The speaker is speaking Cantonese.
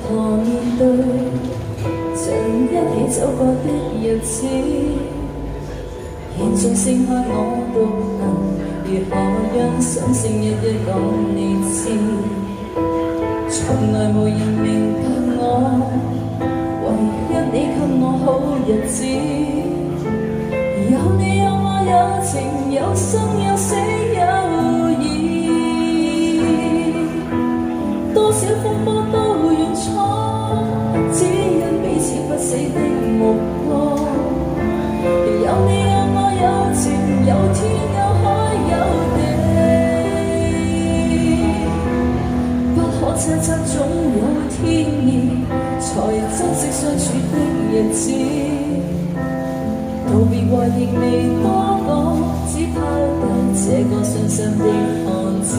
何面對曾一起走過的日子，現在剩下我獨行，如何讓心聲日日講你知？從來無人明白我，唯一你給我好日子。有你有我有情有生有死有義，多少風波都願闖，只因彼此不死的目光。有你有我有情有天有海有地，不可猜測總有天意，才珍惜相處的日子。道別話亦未多講，只拋低這個傷心的漢子。